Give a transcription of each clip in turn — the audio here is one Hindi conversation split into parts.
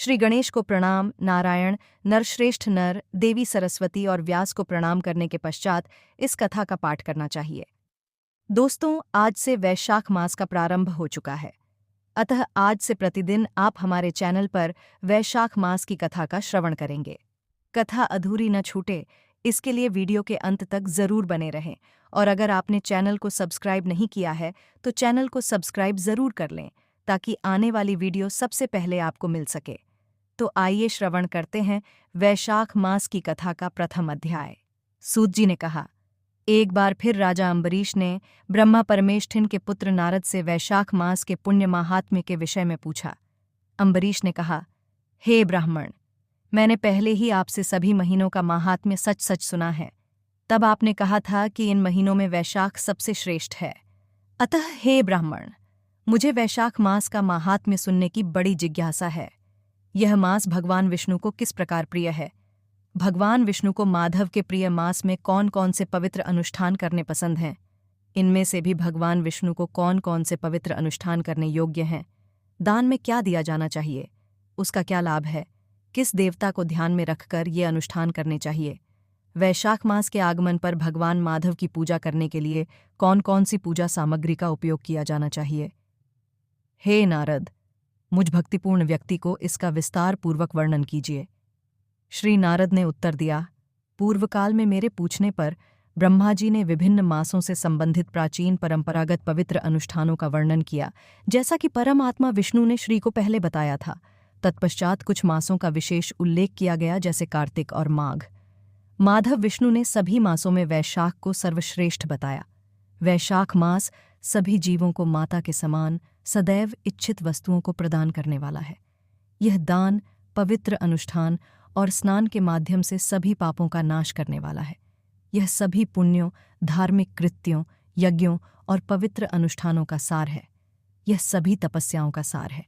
श्री गणेश को प्रणाम, नारायण, नरश्रेष्ठ नर, देवी सरस्वती और व्यास को प्रणाम करने के पश्चात इस कथा का पाठ करना चाहिए। दोस्तों, आज से वैशाख मास का प्रारंभ हो चुका है, अतः आज से प्रतिदिन आप हमारे चैनल पर वैशाख मास की कथा का श्रवण करेंगे। कथा अधूरी न छूटे, इसके लिए वीडियो के अंत तक जरूर बने रहें और अगर आपने चैनल को सब्सक्राइब नहीं किया है तो चैनल को सब्सक्राइब जरूर कर लें ताकि आने वाली वीडियो सबसे पहले आपको मिल सके। तो आइए श्रवण करते हैं वैशाख मास की कथा का प्रथम अध्याय। सूत जी ने कहा, एक बार फिर राजा अम्बरीश ने ब्रह्मा परमेष्ठिन के पुत्र नारद से वैशाख मास के पुण्य माहात्म्य के विषय में पूछा। अम्बरीश ने कहा, हे ब्राह्मण, मैंने पहले ही आपसे सभी महीनों का माहात्म्य सच सच सुना है। तब आपने कहा था कि इन महीनों में वैशाख सबसे श्रेष्ठ है। अतः हे ब्राह्मण, मुझे वैशाख मास का माहात्म्य सुनने की बड़ी जिज्ञासा है। यह मास भगवान विष्णु को किस प्रकार प्रिय है? भगवान विष्णु को माधव के प्रिय मास में कौन कौन से पवित्र अनुष्ठान करने पसंद हैं? इनमें से भी भगवान विष्णु को कौन कौन से पवित्र अनुष्ठान करने योग्य हैं? दान में क्या दिया जाना चाहिए? उसका क्या लाभ है? किस देवता को ध्यान में रखकर ये अनुष्ठान करने चाहिए? वैशाख मास के आगमन पर भगवान माधव की पूजा करने के लिए कौन कौन सी पूजा सामग्री का उपयोग किया जाना चाहिए? हे नारद, मुझ भक्तिपूर्ण व्यक्ति को इसका विस्तार पूर्वक वर्णन कीजिए। श्री नारद ने उत्तर दिया, पूर्वकाल में मेरे पूछने पर ब्रह्मा जी ने विभिन्न मासों से संबंधित प्राचीन परंपरागत पवित्र अनुष्ठानों का वर्णन किया, जैसा कि परमात्मा विष्णु ने श्री को पहले बताया था। तत्पश्चात कुछ मासों का विशेष उल्लेख किया गया, जैसे कार्तिक और माघ। माधव विष्णु ने सभी मासों में वैशाख को सर्वश्रेष्ठ बताया। वैशाख मास सभी जीवों को माता के समान सदैव इच्छित वस्तुओं को प्रदान करने वाला है। यह दान, पवित्र अनुष्ठान और स्नान के माध्यम से सभी पापों का नाश करने वाला है। यह सभी पुण्यों, धार्मिक कृत्यों, यज्ञों और पवित्र अनुष्ठानों का सार है। यह सभी तपस्याओं का सार है।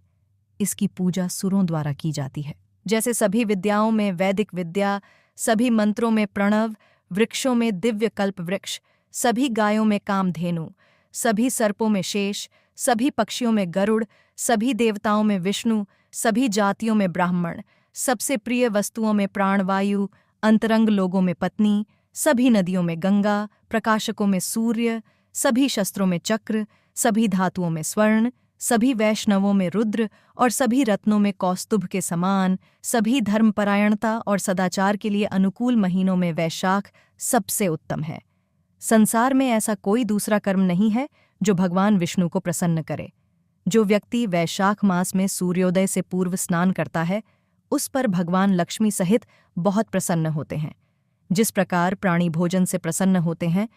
इसकी पूजा सुरों द्वारा की जाती है। जैसे सभी विद्याओं में वैदिक विद्या, सभी मंत्रों में प्रणव, वृक्षों में दिव्य कल्प वृक्ष, सभी गायों में कामधेनु, सभी सर्पों में शेष, सभी पक्षियों में गरुड़, सभी देवताओं में विष्णु, सभी जातियों में ब्राह्मण, सबसे प्रिय वस्तुओं में प्राणवायु, अंतरंग लोगों में पत्नी, सभी नदियों में गंगा, प्रकाशकों में सूर्य, सभी शस्त्रों में चक्र, सभी धातुओं में स्वर्ण, सभी वैष्णवों में रुद्र और सभी रत्नों में कौस्तुभ के समान, सभी धर्मपरायणता और सदाचार के लिए अनुकूल महीनों में वैशाख सबसे उत्तम है। संसार में ऐसा कोई दूसरा कर्म नहीं है जो भगवान विष्णु को प्रसन्न करे। जो व्यक्ति वैशाख मास में सूर्योदय से पूर्व स्नान करता है, उस पर भगवान लक्ष्मी सहित बहुत प्रसन्न होते हैं। जिस प्रकार प्राणी भोजन से प्रसन्न होते हैं,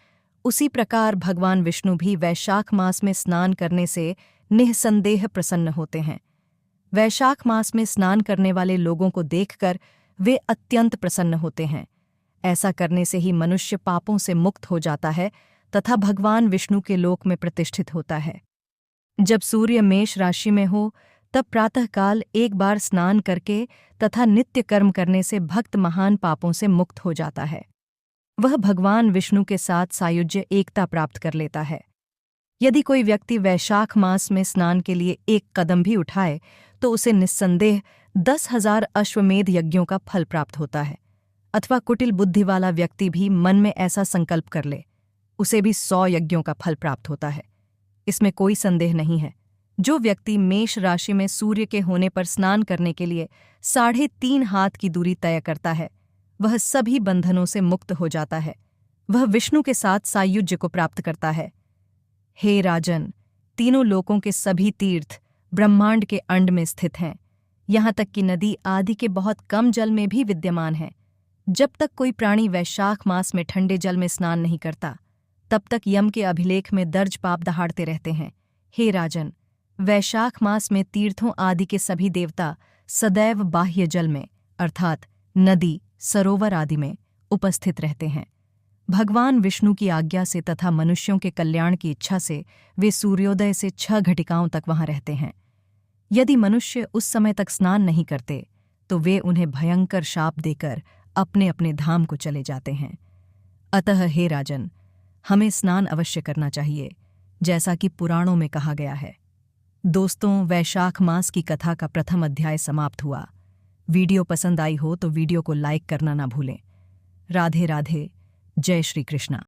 उसी प्रकार भगवान विष्णु भी वैशाख मास में स्नान करने से निःसंदेह प्रसन्न होते हैं। वैशाख मास में स्नान करने वाले लोगों को देखकर वे अत्यंत प्रसन्न होते हैं। ऐसा करने से ही मनुष्य पापों से मुक्त हो जाता है तथा भगवान विष्णु के लोक में प्रतिष्ठित होता है। जब सूर्य मेष राशि में हो, तब प्रातःकाल एक बार स्नान करके तथा नित्य कर्म करने से भक्त महान पापों से मुक्त हो जाता है। वह भगवान विष्णु के साथ सायुज्य एकता प्राप्त कर लेता है। यदि कोई व्यक्ति वैशाख मास में स्नान के लिए एक कदम भी उठाए तो उसे निस्संदेह 10,000 अश्वमेध यज्ञों का फल प्राप्त होता है। अथवा कुटिल बुद्धि वाला व्यक्ति भी मन में ऐसा संकल्प कर ले, उसे भी 100 यज्ञों का फल प्राप्त होता है। इसमें कोई संदेह नहीं है। जो व्यक्ति मेष राशि में सूर्य के होने पर स्नान करने के लिए 3.5 हाथ की दूरी तय करता है, वह सभी बंधनों से मुक्त हो जाता है। वह विष्णु के साथ सायुज्य को प्राप्त करता है। हे राजन, तीनों लोकों के सभी तीर्थ ब्रह्मांड के अंड में स्थित हैं। यहाँ तक कि नदी आदि के बहुत कम जल में भी विद्यमान है। जब तक कोई प्राणी वैशाख मास में ठंडे जल में स्नान नहीं करता, तब तक यम के अभिलेख में दर्ज पाप दहाड़ते रहते हैं। हे राजन, वैशाख मास में तीर्थों आदि के सभी देवता सदैव बाह्य जल में अर्थात नदी, सरोवर आदि में उपस्थित रहते हैं। भगवान विष्णु की आज्ञा से तथा मनुष्यों के कल्याण की इच्छा से वे सूर्योदय से 6 घटिकाओं तक वहां रहते हैं। यदि मनुष्य उस समय तक स्नान नहीं करते तो वे उन्हें भयंकर शाप देकर अपने अपने धाम को चले जाते हैं। अतः हे राजन, हमें स्नान अवश्य करना चाहिए, जैसा कि पुराणों में कहा गया है। दोस्तों, वैशाख मास की कथा का प्रथम अध्याय समाप्त हुआ। वीडियो पसंद आई हो तो वीडियो को लाइक करना ना भूलें। राधे राधे, जय श्री कृष्णा।